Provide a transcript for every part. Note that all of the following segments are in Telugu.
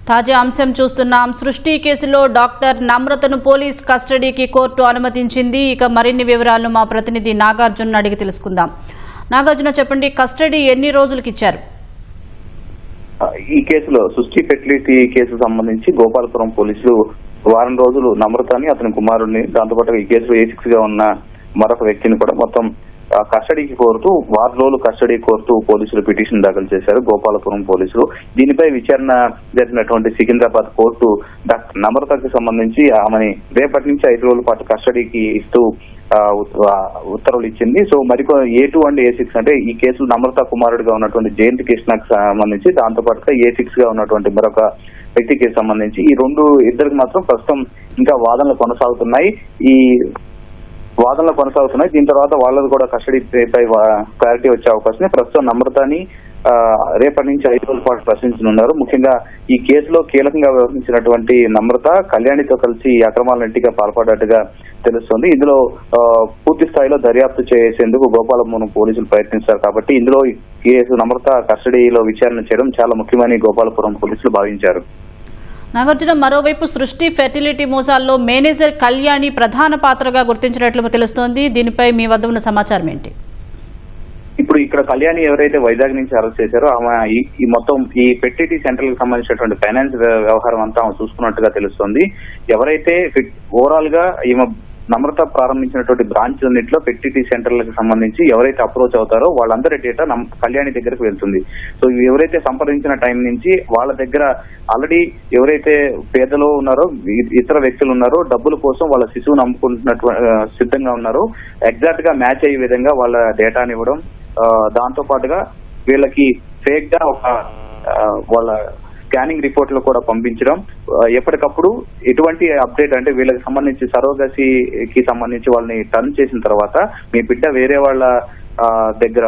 తాజా అంశం చూస్తున్నాం. సృష్టి కేసులో డాక్టర్ నమ్రతను పోలీస్ కస్టడీకి కోర్టు అనుమతించింది. ఇక మరిన్ని వివరాలను మా ప్రతినిధి నాగార్జున అడిగి తెలుసుకుందాం. నాగార్జున, చెప్పండి, కస్టడీ ఎన్ని రోజులకి ఇచ్చారు? ఈ కేసులో సృష్టి ఫెర్టిలిటీ కేసు సంబంధించి గోపాలపురం పోలీసులు వారం రోజులు నమ్రతని, అతని కుమారుడిని, దాంతోపాటు ఈ కేసులో A6 గా ఉన్న మరొక వ్యక్తిని కూడా మొత్తం కస్టడీకి కోరుతూ 6 రోజులు కస్టడీ కోరుతూ పోలీసులు పిటిషన్ దాఖలు చేశారు గోపాలపురం పోలీసులు. దీనిపై విచారణ జరిగినటువంటి సికింద్రాబాద్ కోర్టు డాక్టర్ నమ్రతకు సంబంధించి ఆమెని రేపటి నుంచి 5 రోజుల పాటు కస్టడీకి ఇస్తూ ఉత్తర్వులు ఇచ్చింది. సో మరికొ A2 అండ్ A6 అంటే ఈ కేసులో నమ్రత కుమారుడిగా ఉన్నటువంటి జయంతి కృష్ణకు సంబంధించి, దాంతో పాటుగా A6 గా ఉన్నటువంటి మరొక వ్యక్తికి సంబంధించి ఈ ఇద్దరికి మాత్రం ప్రస్తుతం ఇంకా వాదనలు కొనసాగుతున్నాయి. దీని తర్వాత వాళ్ళది కూడా కస్టడీ పై క్లారిటీ వచ్చే అవకాశం. ప్రస్తుతం నమ్రతని రేపటి నుంచి 5 రోజుల పాటు ప్రశ్నించనున్నారు. ముఖ్యంగా ఈ కేసులో కీలకంగా వ్యవహరించినటువంటి నమ్రత కళ్యాణితో కలిసి ఈ అక్రమాలన్నింటిగా పాల్పడ్డట్టుగా తెలుస్తోంది. ఇందులో పూర్తి స్థాయిలో దర్యాప్తు చేసేందుకు గోపాలపురం పోలీసులు ప్రయత్నిస్తారు. కాబట్టి ఇందులో ఈ కేసు నమ్రత కస్టడీలో విచారణ చేయడం చాలా ముఖ్యమని గోపాలపురం పోలీసులు భావించారు. నాగార్జున, మరోవైపు సృష్టి ఫెర్టిలిటీ మోసాల్లో మేనేజర్ కళ్యాణి ప్రధాన పాత్రగా గుర్తించినట్లు తెలుస్తోంది. దీనిపై మీ వద్ద ఉన్న సమాచారం ఏంటి? ఇప్పుడు ఇక్కడ కళ్యాణి ఎవరైతే వైజాగ్ నుంచి అరెస్ట్ చేశారో ఆమె ఈ మొత్తం ఈ ఫెర్టిలిటీ సెంటర్ కి సంబంధించినటువంటి ఫైనాన్స్ వ్యవహారం అంతా ఆమె చూసుకున్నట్టుగా తెలుస్తోంది. ఎవరైతే ఓవరాల్ గా ఈమె నమ్రత ప్రారంభించినటువంటి బ్రాంచ్ అన్నింటిలో ఫెర్టిలిటీ సెంటర్లకు సంబంధించి ఎవరైతే అప్రోచ్ అవుతారో వాళ్ళందరి డేటా కళ్యాణి దగ్గరకు వెళ్తుంది. సో ఎవరైతే సంప్రదించిన టైం నుంచి వాళ్ళ దగ్గర ఆల్రెడీ ఎవరైతే పేదలు ఉన్నారో, ఇతర వ్యక్తులు ఉన్నారో, డబ్బుల కోసం వాళ్ళ శిశువును అమ్ముకుంటున్నట్టు సిద్ధంగా ఉన్నారో ఎగ్జాక్ట్ గా మ్యాచ్ అయ్యే విధంగా వాళ్ళ డేటాని ఇవ్వడం, దాంతో పాటుగా వీళ్ళకి ఫేక్ గా వాళ్ళ స్కానింగ్ రిపోర్ట్లు కూడా పంపించడం, ఎప్పటికప్పుడు ఎటువంటి అప్డేట్ అంటే వీళ్ళకి సంబంధించి సరోగసీకి సంబంధించి వాళ్ళని టర్న్ చేసిన తర్వాత మీ బిడ్డ వేరే వాళ్ళ దగ్గర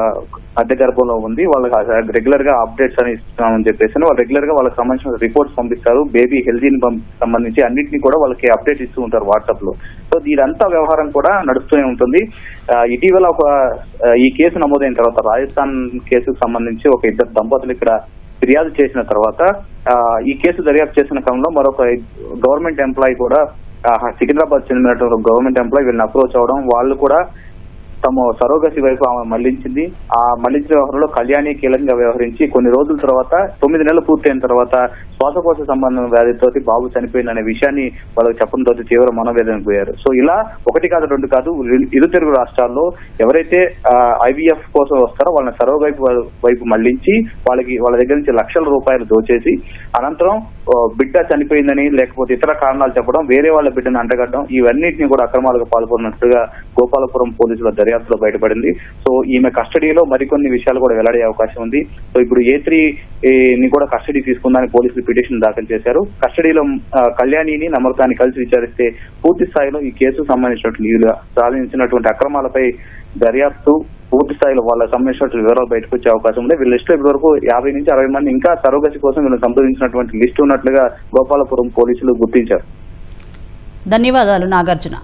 అద్దె గర్భంలో ఉంది, వాళ్ళకి రెగ్యులర్ గా అప్డేట్స్ అని ఇస్తున్నామని చెప్పేసి వాళ్ళు రెగ్యులర్ గా వాళ్ళకి సంబంధించిన రిపోర్ట్స్ పంపిస్తారు. బేబీ హెల్తీని సంబంధించి అన్నింటినీ కూడా వాళ్ళకి అప్డేట్ ఇస్తూ ఉంటారు వాట్సాప్ లో. సో దీనంతా వ్యవహారం కూడా నడుస్తూనే ఉంటుంది. ఇటీవల ఈ కేసు నమోదైన తర్వాత రాజస్థాన్ కేసుకు సంబంధించి ఒక ఇద్దరు దంపతులు ఇక్కడ ఫిర్యాదు చేసిన తర్వాత ఈ కేసు దర్యాప్తు చేసిన క్రమంలో మరొక గవర్నమెంట్ ఎంప్లాయీ కూడా సికింద్రాబాద్ చెందినటువంటి గవర్నమెంట్ ఎంప్లాయీ వీళ్ళని అప్రోచ్ అవడం, వాళ్ళు కూడా తమ సరోగసి వైపు ఆమె మళ్లించింది. ఆ మళ్లించిన వ్యవహారంలో కళ్యాణి కీలకంగా వ్యవహరించి కొన్ని రోజుల తర్వాత 9 నెలలు పూర్తయిన తర్వాత శ్వాసకోశ సంబంధం వ్యాధితోటి బాబు చనిపోయిందనే విషయాన్ని వాళ్ళకి చెప్పడంతో తీవ్ర మనోవేదనకు పోయారు. సో ఇలా 1 కాదు 2 కాదు ఇరు తెలుగు రాష్ట్రాల్లో ఎవరైతే IVF కోసం వస్తారో వాళ్ళని సరోగసి వైపు మళ్లించి వాళ్ళ దగ్గర నుంచి లక్షల రూపాయలు దోచేసి అనంతరం బిడ్డ చనిపోయిందని లేకపోతే ఇతర కారణాలు చెప్పడం, వేరే వాళ్ళ బిడ్డను అంటగట్టడం, ఇవన్నింటినీ కూడా అక్రమాలకు పాల్పడినట్టుగా గోపాలపురం పోలీసుల దర్యాప్తులో బయటపడింది. సో ఈమె కస్టడీలో మరికొన్ని విషయాలు కూడా వెల్లడే అవకాశం ఉంది. సో ఇప్పుడు A3 ని కూడా కస్టడీ తీసుకుందని పోలీసులు పిటిషన్ దాఖలు చేశారు. కస్టడీలో కళ్యాణిని నమ్రతాన్ని కలిసి విచారిస్తే పూర్తి స్థాయిలో ఈ కేసుకు సంబంధించినటువంటి సాధించినటువంటి అక్రమాలపై దర్యాప్తు పూర్తి స్థాయిలో వాళ్ళకి సంబంధించినటువంటి వివరాలు బయటకు వచ్చే అవకాశం ఉంది. వీళ్ళ లిస్టులో ఇప్పటి వరకు 50 నుంచి 60 మంది ఇంకా సరోగసి కోసం వీళ్ళని సంప్రదించినటువంటి లిస్టు ఉన్నట్లుగా గోపాలపురం పోలీసులు గుర్తించారు. ధన్యవాదాలు నాగార్జున.